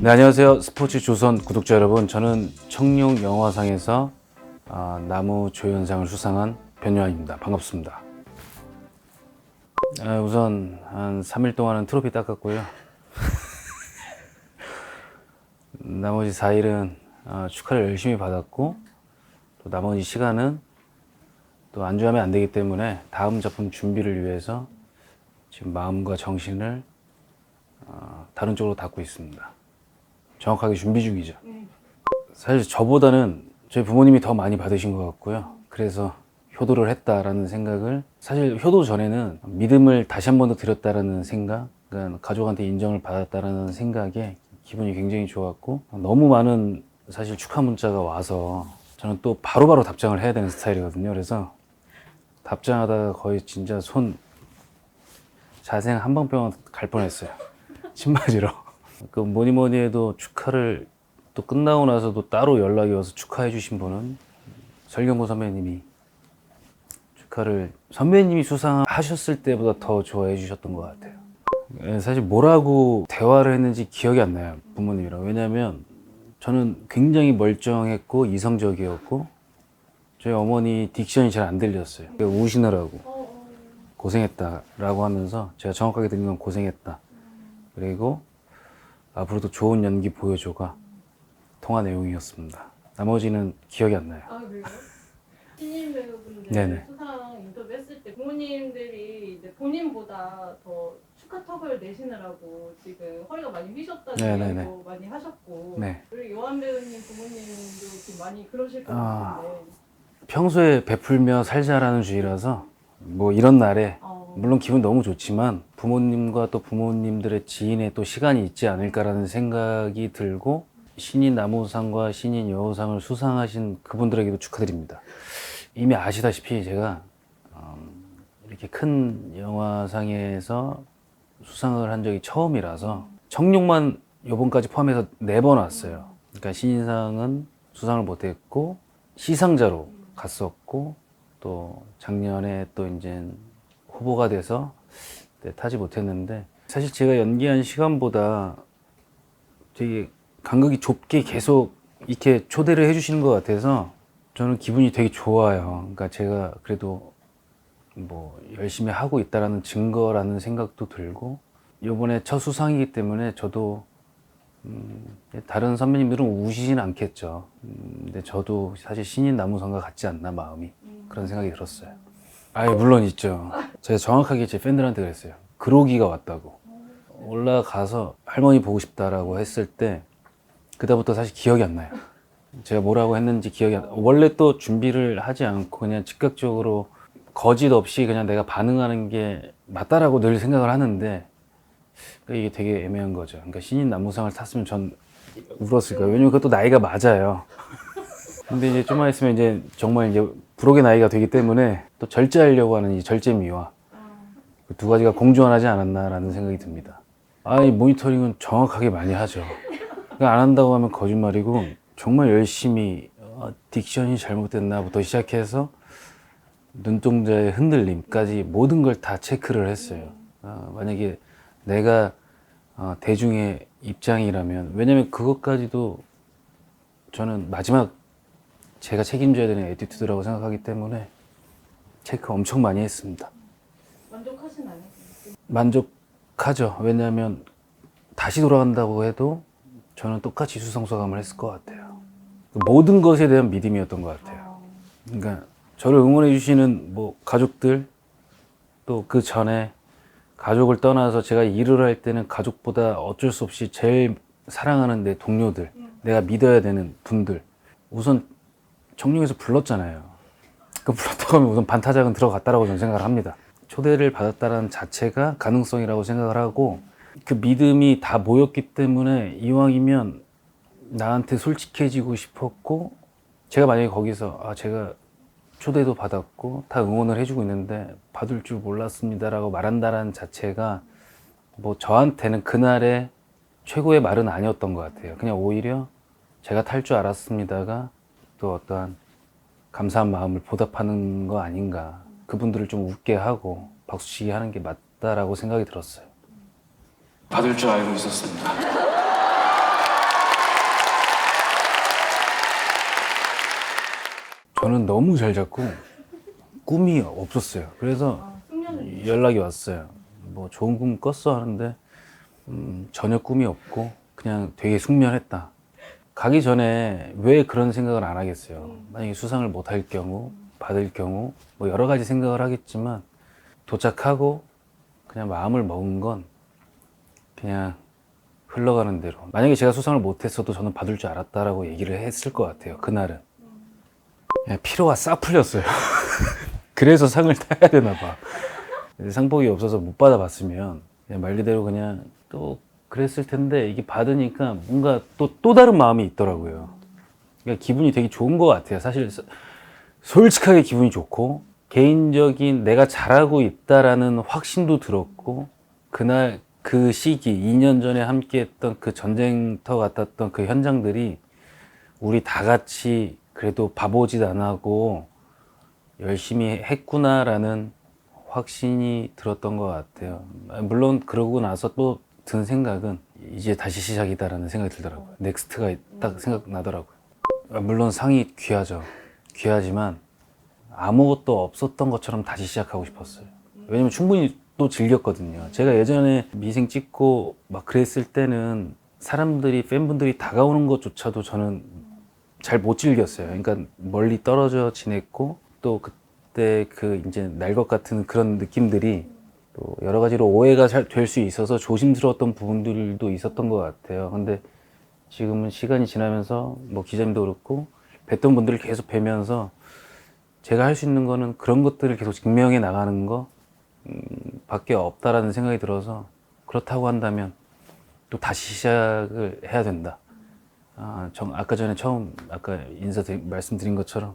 네, 안녕하세요. 스포츠 조선 구독자 여러분. 저는 청룡 영화상에서 나무 조연상을 수상한 변요한입니다. 반갑습니다. 우선 한 3일 동안은 트로피 닦았고요. 나머지 4일은 축하를 열심히 받았고, 또 나머지 시간은 또 안주하면 안 되기 때문에 다음 작품 준비를 위해서 지금 마음과 정신을 다른 쪽으로 닫고 있습니다. 정확하게 준비 중이죠. 사실 저보다는 저희 부모님이 더 많이 받으신 것 같고요. 그래서 효도를 했다라는 생각을, 사실 효도 전에는 믿음을 다시 한 번 더 드렸다라는 생각, 그러니까 가족한테 인정을 받았다라는 생각에 기분이 굉장히 좋았고, 너무 많은 사실 축하 문자가 와서 저는 또 바로바로 답장을 해야 되는 스타일이거든요. 그래서 답장하다가 거의 진짜 손 자생 한방병원 갈 뻔했어요. 침 맞으러. 그 뭐니 해도 축하를 또 끝나고 나서도 따로 연락이 와서 축하해 주신 분은 설경구 선배님이 축하를 선배님이 수상하셨을 때보다 더 좋아해 주셨던 것 같아요. 사실 뭐라고 대화를 했는지 기억이 안 나요, 부모님이랑. 왜냐면 저는 굉장히 멀쩡했고 이성적이었고 저희 어머니 딕션이 잘 안 들렸어요. 우시느라고 고생했다라고 하면서 제가 정확하게 들은 건 고생했다. 그리고 앞으로도 좋은 연기 보여줘가 통화 내용이었습니다. 나머지는 기억이 안 나요. 아 그래요? 신인 배우분들 네네. 수상 인터뷰했을 때 부모님들이 이제 본인보다 더 축하턱을 내시느라고 지금 허리가 많이 휘셨다는 네네네. 얘기도 많이 하셨고, 네. 그리고 요한 배우님 부모님도 지금 많이 그러실 것 아. 같은데 평소에 베풀며 살자라는 주의라서 뭐 이런 날에 어, 물론 기분 너무 좋지만 부모님과 또 부모님들의 지인의 또 시간이 있지 않을까라는 생각이 들고, 신인 나무상과 신인 여우상을 수상하신 그분들에게도 축하드립니다. 이미 아시다시피 제가 이렇게 큰 영화상에서 수상을 한 적이 처음이라서 청룡만 요번까지 포함해서 4번 왔어요. 그러니까 신인상은 수상을 못했고 시상자로 갔었고, 또 작년에 또 이제 후보가 돼서 타지 못했는데, 사실 제가 연기한 시간보다 되게 간극이 좁게 계속 이렇게 초대를 해주시는 것 같아서 저는 기분이 되게 좋아요. 그러니까 제가 그래도 뭐 열심히 하고 있다라는 증거라는 생각도 들고, 이번에 첫 수상이기 때문에 저도 다른 선배님들은 우시진 않겠죠. 근데 저도 사실 신인 나무상과 같지 않나 마음이, 그런 생각이 들었어요. 물론 있죠. 제가 정확하게 제 팬들한테 그랬어요. 그로기가 왔다고. 올라가서 할머니 보고 싶다라고 했을 때 그다음부터 사실 기억이 안 나요. 제가 뭐라고 했는지 기억이 안 나요. 원래 또 준비를 하지 않고 그냥 즉각적으로 거짓 없이 그냥 내가 반응하는 게 맞다라고 늘 생각을 하는데, 이게 되게 애매한 거죠. 그러니까 신인 나무상을 탔으면 전 울었을 거예요. 왜냐면 그것도 나이가 맞아요. 근데 이제 좀만 있으면 이제 정말 이제 부록의 나이가 되기 때문에 또 절제하려고 하는 이 절제미와 그 두 가지가 공존하지 않았나라는 생각이 듭니다. 이 모니터링은 정확하게 많이 하죠. 그러니까 안 한다고 하면 거짓말이고, 정말 열심히 딕션이 잘못됐나부터 시작해서 눈동자의 흔들림까지 모든 걸 다 체크를 했어요. 만약에 내가 대중의 입장이라면, 왜냐면 그것까지도 저는 마지막 제가 책임져야 되는 애티튜드라고 생각하기 때문에 체크 엄청 많이 했습니다. 만족하시나요? 만족하죠. 왜냐하면 다시 돌아간다고 해도 저는 똑같이 수상소감을 했을 것 같아요. 모든 것에 대한 믿음이었던 것 같아요. 그러니까 저를 응원해 주시는 뭐 가족들, 또 그 전에 가족을 떠나서 제가 일을 할 때는 가족보다 어쩔 수 없이 제일 사랑하는 내 동료들, 내가 믿어야 되는 분들, 우선 청룡에서 불렀잖아요. 그 불렀다고 하면 우선 반타작은 들어갔다라고 저는 생각을 합니다. 초대를 받았다는 자체가 가능성이라고 생각을 하고, 그 믿음이 다 모였기 때문에 이왕이면 나한테 솔직해지고 싶었고, 제가 만약에 거기서 제가 초대도 받았고 다 응원을 해주고 있는데 받을 줄 몰랐습니다라고 말한다는 자체가 뭐 저한테는 그날의 최고의 말은 아니었던 것 같아요. 그냥 오히려 제가 탈 줄 알았습니다가 또 어떠한 감사한 마음을 보답하는 거 아닌가, 그분들을 좀 웃게 하고 박수치기 하는 게 맞다라고 생각이 들었어요. 받을 줄 알고 있었습니다. 너무 잘 잡고 꿈이 없었어요. 그래서 숙면을 연락이 왔어요. 뭐 좋은 꿈 꿨어 하는데 전혀 꿈이 없고 그냥 되게 숙면했다. 가기 전에 왜 그런 생각을 안 하겠어요. 만약에 수상을 못 할 경우, 받을 경우 뭐 여러 가지 생각을 하겠지만 도착하고 그냥 마음을 먹은 건 그냥 흘러가는 대로. 만약에 제가 수상을 못했어도 저는 받을 줄 알았다라고 얘기를 했을 것 같아요. 그날은 그냥 피로가 싹 풀렸어요. 그래서 상을 타야 되나 봐. 상복이 없어서 못 받아봤으면 그냥 말 그대로 그냥 또 그랬을 텐데 이게 받으니까 뭔가 또 다른 마음이 있더라고요. 그러니까 기분이 되게 좋은 것 같아요. 사실 솔직하게 기분이 좋고 개인적인 내가 잘하고 있다라는 확신도 들었고 그날 그 시기 2년 전에 함께했던 그 전쟁터 같았던 그 현장들이 우리 다 같이 그래도 바보짓 안 하고 열심히 했구나라는 확신이 들었던 것 같아요. 물론 그러고 나서 또 든 생각은 이제 다시 시작이다라는 생각이 들더라고요. 넥스트가 딱 생각나더라고요. 물론 상이 귀하죠. 귀하지만 아무것도 없었던 것처럼 다시 시작하고 싶었어요. 왜냐면 충분히 또 즐겼거든요. 제가 예전에 미생 찍고 막 그랬을 때는 사람들이, 팬분들이 다가오는 것조차도 저는 잘 못 즐겼어요. 그러니까 멀리 떨어져 지냈고 또 그때 그 이제 날 것 같은 그런 느낌들이 또 여러 가지로 오해가 잘 될 수 있어서 조심스러웠던 부분들도 있었던 것 같아요. 근데 지금은 시간이 지나면서 뭐 기자님도 그렇고 뵀던 분들을 계속 뵈면서 제가 할 수 있는 거는 그런 것들을 계속 증명해 나가는 거 밖에 없다라는 생각이 들어서 그렇다고 한다면 또 다시 시작을 해야 된다. 아까 전에 아까 말씀드린 것처럼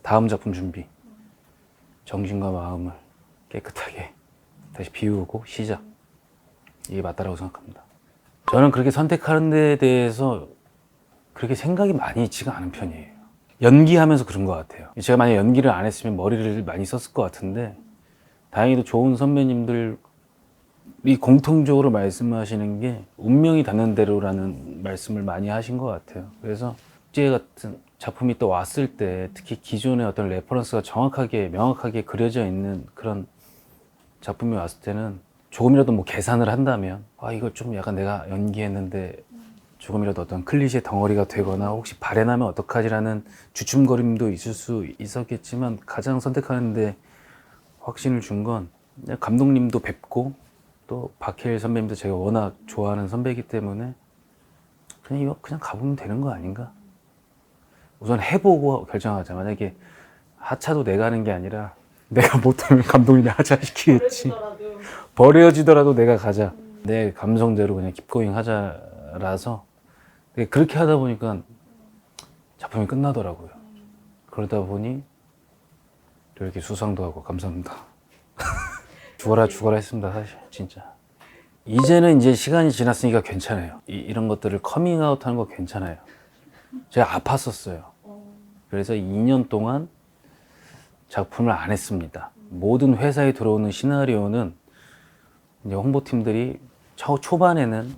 다음 작품 준비, 정신과 마음을 깨끗하게 다시 비우고 시작. 이게 맞다라고 생각합니다. 저는 그렇게 선택하는 데 대해서 그렇게 생각이 많이 있지가 않은 편이에요. 연기하면서 그런 것 같아요. 제가 만약 연기를 안 했으면 머리를 많이 썼을 것 같은데 다행히도 좋은 선배님들이 공통적으로 말씀하시는 게 운명이 닿는 대로라는 말씀을 많이 하신 것 같아요. 그래서 국제 같은 작품이 또 왔을 때 특히 기존의 어떤 레퍼런스가 정확하게 명확하게 그려져 있는 그런 작품이 왔을 때는 조금이라도 뭐 계산을 한다면 이걸 좀 약간 내가 연기했는데 조금이라도 어떤 클리셰 덩어리가 되거나 혹시 발현하면 어떡하지라는 주춤거림도 있을 수 있었겠지만 가장 선택하는데 확신을 준 건 감독님도 뵙고 또 박해일 선배님도 제가 워낙 좋아하는 선배이기 때문에 그냥 가보면 되는 거 아닌가? 우선 해보고 결정하자. 만약에 하차도 내가 하는 게 아니라 내가 못하면 감독님이 하차시키겠지. 버려지더라도 내가 가자. 내 감성대로 그냥 킵고잉 하자라서 그렇게 하다 보니까 작품이 끝나더라고요. 그러다 보니 이렇게 수상도 하고 감사합니다. 죽어라 했습니다. 사실 진짜. 이제는 이제 시간이 지났으니까 괜찮아요. 이런 것들을 커밍아웃 하는 거 괜찮아요. 제가 아팠었어요. 그래서 2년 동안 작품을 안 했습니다. 모든 회사에 들어오는 시나리오는 이제 홍보팀들이 초반에는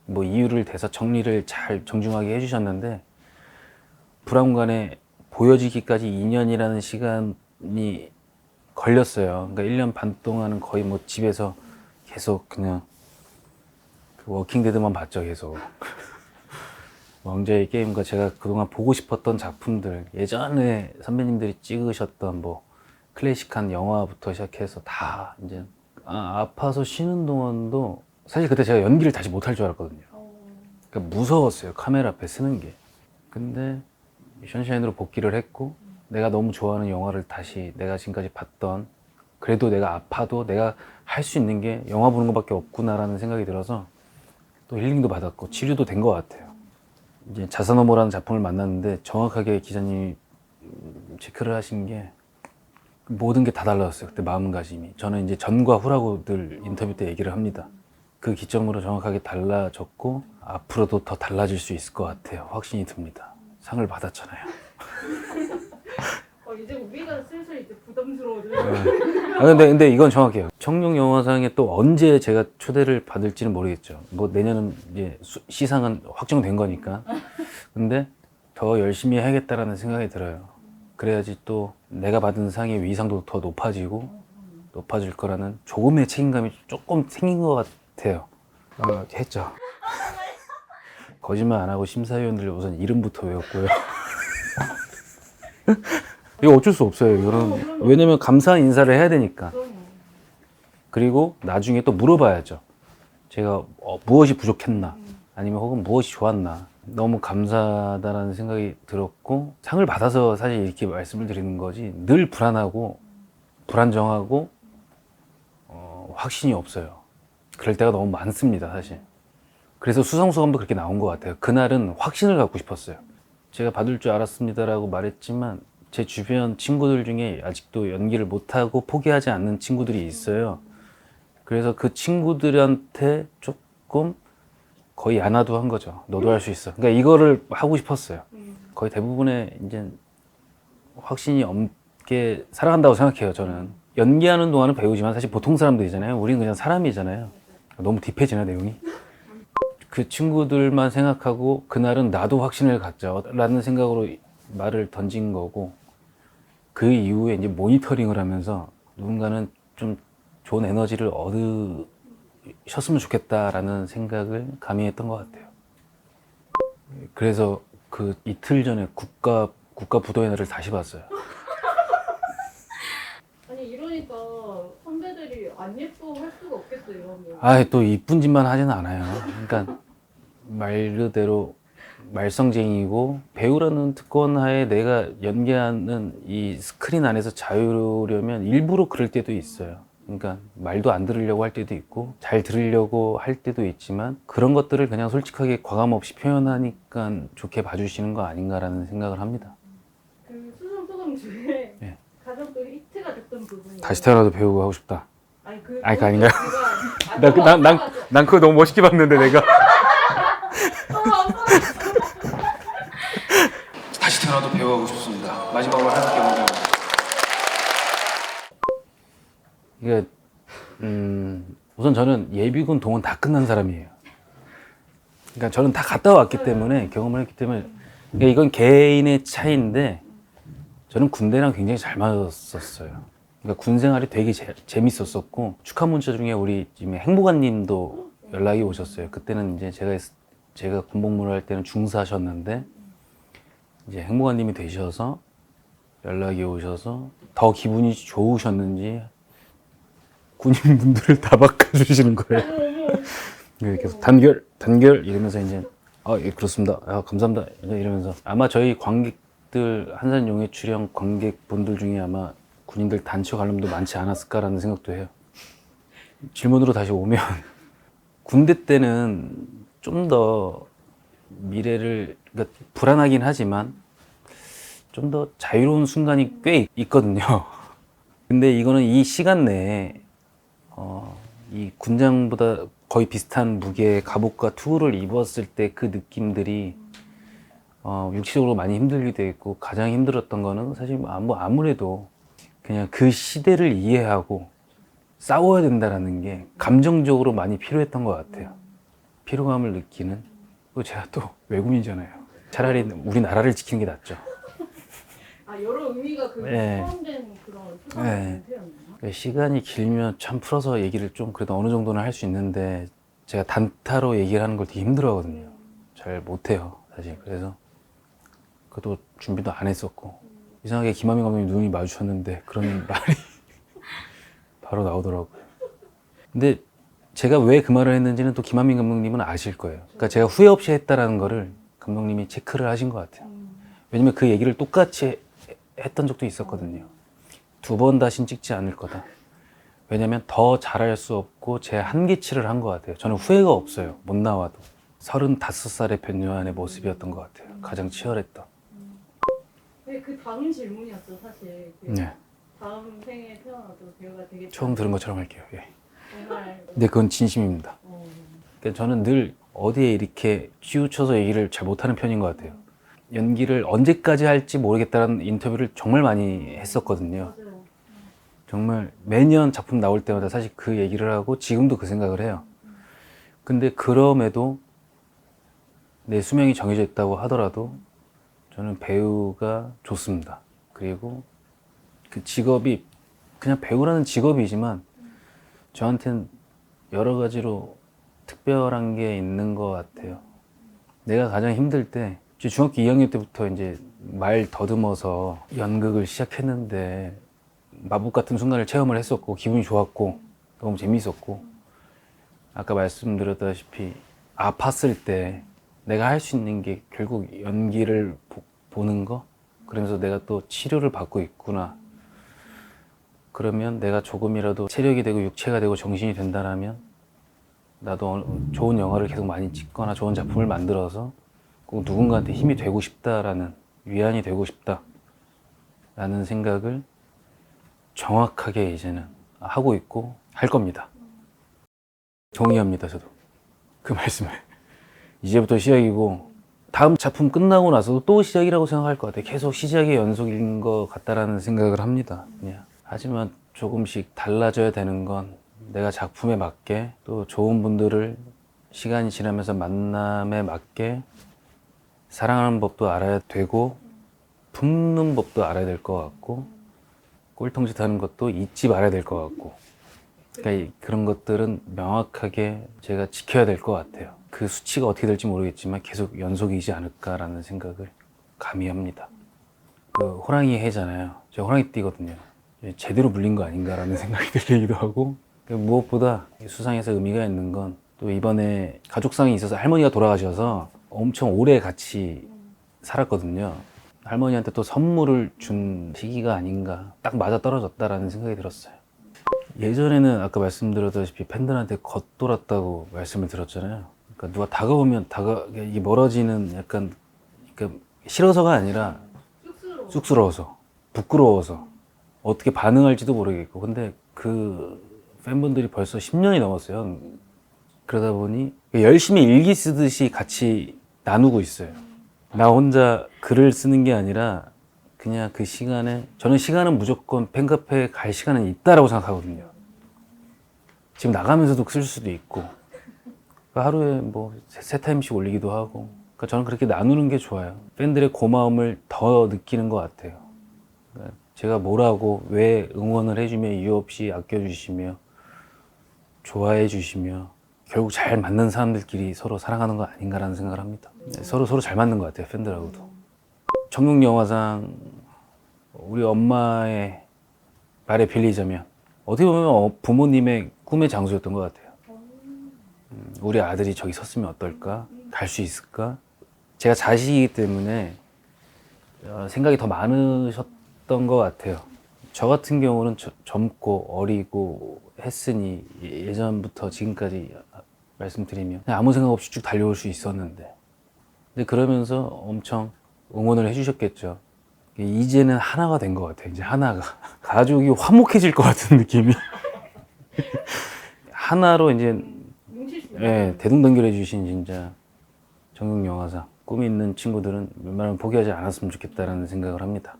뭐 이유를 대서 정리를 잘 정중하게 해주셨는데 불안간에 보여지기까지 2년이라는 시간이 걸렸어요. 그러니까 1년 반 동안은 거의 뭐 집에서 계속 그냥 그 워킹데드만 봤죠, 계속. 왕좌의 게임과 제가 그동안 보고 싶었던 작품들, 예전에 선배님들이 찍으셨던 뭐 클래식한 영화부터 시작해서 다 이제 아파서 쉬는 동안도 사실 그때 제가 연기를 다시 못할 줄 알았거든요. 그러니까 무서웠어요, 카메라 앞에 서는 게. 근데 션샤인으로 복귀를 했고 내가 너무 좋아하는 영화를 다시 내가 지금까지 봤던, 그래도 내가 아파도 내가 할 수 있는 게 영화 보는 것밖에 없구나라는 생각이 들어서 또 힐링도 받았고 치료도 된 것 같아요. 이제 자사노모라는 작품을 만났는데 정확하게 기자님이 체크를 하신 게 모든 게 다 달라졌어요. 그때 마음가짐이. 저는 이제 전과 후라고 늘 인터뷰 때 얘기를 합니다. 그 기점으로 정확하게 달라졌고 앞으로도 더 달라질 수 있을 것 같아요. 확신이 듭니다. 상을 받았잖아요. 이제 우리가 슬슬 이제 부담스러워져요. 근데 이건 정확해요. 청룡 영화상에 또 언제 제가 초대를 받을지는 모르겠죠. 뭐 내년은 이제 시상은 확정된 거니까. 근데 더 열심히 해야겠다라는 생각이 들어요. 그래야지 또 내가 받은 상의 위상도 더 높아질 거라는 조금의 책임감이 조금 생긴 것 같아요. 했죠. 거짓말 안 하고 심사위원들 우선 이름부터 외웠고요. 이거 어쩔 수 없어요. 이거는 왜냐면 감사한 인사를 해야 되니까. 그럼요. 그리고 나중에 또 물어봐야죠. 제가 무엇이 부족했나, 아니면 혹은 무엇이 좋았나. 너무 감사하다라는 생각이 들었고, 상을 받아서 사실 이렇게 말씀을 드리는 거지, 늘 불안하고 불안정하고 확신이 없어요. 그럴 때가 너무 많습니다, 사실. 그래서 수상소감도 그렇게 나온 것 같아요. 그날은 확신을 갖고 싶었어요. 제가 받을 줄 알았습니다라고 말했지만 제 주변 친구들 중에 아직도 연기를 못하고 포기하지 않는 친구들이 있어요. 그래서 그 친구들한테 조금 거의 안아도 한 거죠. 너도 할 수 있어. 그러니까 이거를 하고 싶었어요. 거의 대부분의 이제 확신이 없게 살아간다고 생각해요, 저는. 연기하는 동안은 배우지만 사실 보통 사람들이잖아요. 우리는 그냥 사람이잖아요. 너무 딥해지나, 내용이? 그 친구들만 생각하고 그날은 나도 확신을 갖자라는 생각으로 말을 던진 거고, 그 이후에 이제 모니터링을 하면서 누군가는 좀 좋은 에너지를 얻으셨으면 좋겠다라는 생각을 가미했던 것 같아요. 그래서 그 이틀 전에 국가 부도의 날을 다시 봤어요. 아니 이러니까 선배들이 안 예뻐할 수가 없겠어 이러면. 또 이쁜 짓만 하지는 않아요. 그러니까 말 그대로 말썽쟁이고, 배우라는 특권 하에 내가 연기하는 이 스크린 안에서 자유로우려면 일부러 그럴 때도 있어요. 그러니까 말도 안 들으려고 할 때도 있고 잘 들으려고 할 때도 있지만, 그런 것들을 그냥 솔직하게 과감 없이 표현하니까 좋게 봐주시는 거 아닌가라는 생각을 합니다. 그 수상 소감 중에 네. 가장 또 히트가 됐던 부분이 다시 태어나도 배우고 하고 싶다. 아니 그거 아닌가요? 난 난 그거 너무 멋있게 봤는데, 내가. 다시 태어나도 배우하고 싶습니다. 마지막으로 할 게 뭐냐면, 이게 우선 저는 예비군 동원 다 끝난 사람이에요. 그러니까 저는 다 갔다 왔기 때문에, 경험을 했기 때문에, 그러니까 이건 개인의 차이인데, 저는 군대랑 굉장히 잘 맞았었어요. 그러니까 군 생활이 되게 재밌었었고, 축하 문자 중에 우리 지금 행보관님도 연락이 오셨어요. 그때는 이제 제가 군복무를 할 때는 중사셨는데, 이제 행보관님이 되셔서 연락이 오셔서 더 기분이 좋으셨는지 군인분들을 다 바꿔주시는 거예요. 계속 단결 이러면서 이제 예, 그렇습니다. 감사합니다. 이러면서 아마 저희 관객들, 한산용해 출연 관객분들 중에 아마 군인들 단체 관람도 많지 않았을까라는 생각도 해요. 질문으로 다시 오면, 군대 때는 좀 더 미래를, 그러니까 불안하긴 하지만 좀 더 자유로운 순간이 꽤 있거든요. 근데 이거는 이 시간 내에 이 군장보다 거의 비슷한 무게의 갑옷과 투구를 입었을 때 그 느낌들이 육체적으로 많이 힘들기도 했고, 가장 힘들었던 거는 사실 아무래도 그냥 그 시대를 이해하고 싸워야 된다라는 게 감정적으로 많이 필요했던 것 같아요. 피로감을 느끼는. 또 제가 또 외국인이잖아요. 차라리 우리나라를 지키는 게 낫죠. 여러 의미가 네. 포함된 그런 수상 네. 상태였나요? 시간이 길면 참 풀어서 얘기를 좀 그래도 어느 정도는 할 수 있는데, 제가 단타로 얘기를 하는 걸 되게 힘들어 하거든요. 잘 못해요, 사실. 그래서 그것도 준비도 안 했었고, 이상하게 김하민 감독님 눈이 마주쳤는데 그런 말이 바로 나오더라고요. 근데 제가 왜 그 말을 했는지는 또 김하민 감독님은 아실 거예요. 그러니까 제가 후회 없이 했다라는 거를 감독님이 체크를 하신 것 같아요. 왜냐면 그 얘기를 똑같이 했던 적도 있었거든요. 2번 다신 찍지 않을 거다. 왜냐면 더 잘할 수 없고 제 한계치를 한 것 같아요. 저는 후회가 없어요. 못 나와도. 35살의 변요한의 모습이었던 것 같아요. 가장 치열했던. 네, 그 다음 질문이었죠 사실. 네. 다음 생에 태어나도 배우가 되게 처음 들은 것처럼 할게요. 예. 정말 근데 그건 진심입니다. 그러니까 저는 늘 어디에 이렇게 치우쳐서 얘기를 잘 못하는 편인 것 같아요. 연기를 언제까지 할지 모르겠다는 인터뷰를 정말 많이 했었거든요. 맞아요. 정말 매년 작품 나올 때마다 사실 그 얘기를 하고 지금도 그 생각을 해요. 근데 그럼에도 내 수명이 정해져 있다고 하더라도 저는 배우가 좋습니다. 그리고 그 직업이 그냥 배우라는 직업이지만 저한테는 여러 가지로 특별한 게 있는 것 같아요. 내가 가장 힘들 때 중학교 2학년 때부터 이제 말 더듬어서 연극을 시작했는데 마법 같은 순간을 체험을 했었고 기분이 좋았고 너무 재밌었고 아까 말씀드렸다시피 아팠을 때 내가 할 수 있는 게 결국 연기를 보는 거 그러면서 내가 또 치료를 받고 있구나 그러면 내가 조금이라도 체력이 되고 육체가 되고 정신이 된다라면 나도 좋은 영화를 계속 많이 찍거나 좋은 작품을 만들어서 꼭 누군가한테 힘이 되고 싶다라는 위안이 되고 싶다라는 생각을 정확하게 이제는 하고 있고 할 겁니다. 동의합니다. 저도 그 말씀에 이제부터 시작이고 다음 작품 끝나고 나서도 또 시작이라고 생각할 것 같아요. 계속 시작의 연속인 것 같다라는 생각을 합니다. 그냥. 하지만 조금씩 달라져야 되는 건 내가 작품에 맞게 또 좋은 분들을 시간이 지나면서 만남에 맞게 사랑하는 법도 알아야 되고 품는 법도 알아야 될 것 같고 꼴통짓 하는 것도 잊지 말아야 될 것 같고 그러니까 그런 것들은 명확하게 제가 지켜야 될 것 같아요. 그 수치가 어떻게 될지 모르겠지만 계속 연속이지 않을까라는 생각을 감히 합니다. 그 호랑이 해잖아요. 제가 호랑이 띠거든요. 제대로 물린 거 아닌가라는 생각이 들기도 하고 무엇보다 수상에서 의미가 있는 건 또 이번에 가족상이 있어서 할머니가 돌아가셔서 엄청 오래 같이 살았거든요. 할머니한테 또 선물을 준 시기가 아닌가 딱 맞아 떨어졌다라는 생각이 들었어요. 예전에는 아까 말씀드렸다시피 팬들한테 겉돌았다고 말씀을 드렸잖아요. 그러니까 누가 다가오면 이게 멀어지는 약간 그러니까 싫어서가 아니라 쑥스러워서 부끄러워서 어떻게 반응할지도 모르겠고 근데 그 팬분들이 벌써 10년이 넘었어요. 그러다 보니 열심히 일기 쓰듯이 같이 나누고 있어요. 나 혼자 글을 쓰는 게 아니라 그냥 그 시간에 저는 시간은 무조건 팬카페에 갈 시간은 있다라고 생각하거든요. 지금 나가면서도 쓸 수도 있고 하루에 뭐 세 타임씩 올리기도 하고 그러니까 저는 그렇게 나누는 게 좋아요. 팬들의 고마움을 더 느끼는 것 같아요. 그러니까 제가 뭐라고 왜 응원을 해주며 이유 없이 아껴주시며 좋아해 주시며 결국 잘 맞는 사람들끼리 서로 사랑하는 거 아닌가라는 생각을 합니다. 서로 잘 맞는 것 같아요. 팬들하고도. 청룡영화상 우리 엄마의 말에 빌리자면 어떻게 보면 부모님의 꿈의 장소였던 것 같아요. 우리 아들이 저기 섰으면 어떨까? 갈 수 있을까? 제가 자식이기 때문에 생각이 더 많으셨던 것 같아요. 저 같은 경우는 젊고 어리고 했으니 예전부터 지금까지 말씀드리면 그냥 아무 생각 없이 쭉 달려올 수 있었는데 근데 그러면서 엄청 응원을 해주셨겠죠. 이제는 하나가 된 것 같아요. 이제 하나가 가족이 화목해질 것 같은 느낌이 하나로 이제 대동단결해 주신 진짜 정육영화상 꿈이 있는 친구들은 웬만하면 포기하지 않았으면 좋겠다라는 생각을 합니다.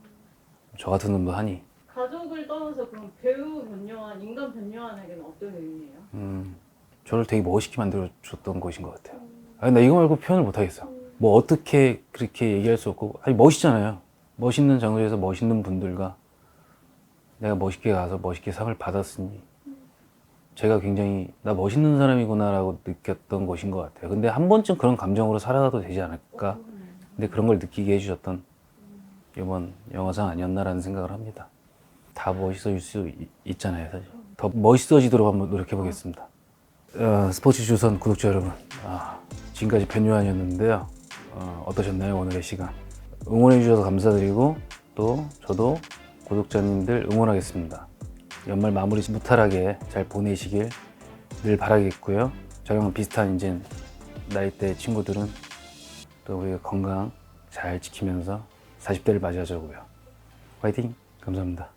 저 같은 놈도 하니 가족을 떠나서 그럼 배우 변요한 인간 변요한에게는 어떤 의미예요? 저를 되게 멋있게 만들어줬던 곳인 것 같아요. 아니, 나 이거 말고 표현을 못하겠어. 뭐 어떻게 그렇게 얘기할 수 없고 아니 멋있잖아요. 멋있는 장소에서 멋있는 분들과 내가 멋있게 가서 멋있게 상을 받았으니 제가 굉장히 나 멋있는 사람이구나라고 느꼈던 곳인 것 같아요. 근데 한 번쯤 그런 감정으로 살아가도 되지 않을까? 근데 그런 걸 느끼게 해주셨던 이번 영화상 아니었나라는 생각을 합니다. 다 멋있어질 수 있잖아요, 사실. 더 멋있어지도록 한번 노력해 보겠습니다. 스포츠 주선 구독자 여러분, 지금까지 변요한이었는데요. 어떠셨나요, 오늘의 시간? 응원해 주셔서 감사드리고 또 저도 구독자님들 응원하겠습니다. 연말 마무리 무탈하게 잘 보내시길 늘 바라겠고요. 저랑 비슷한 이제 나이대 친구들은 또 우리가 건강 잘 지키면서 40대를 맞이하자고요. 화이팅! 감사합니다.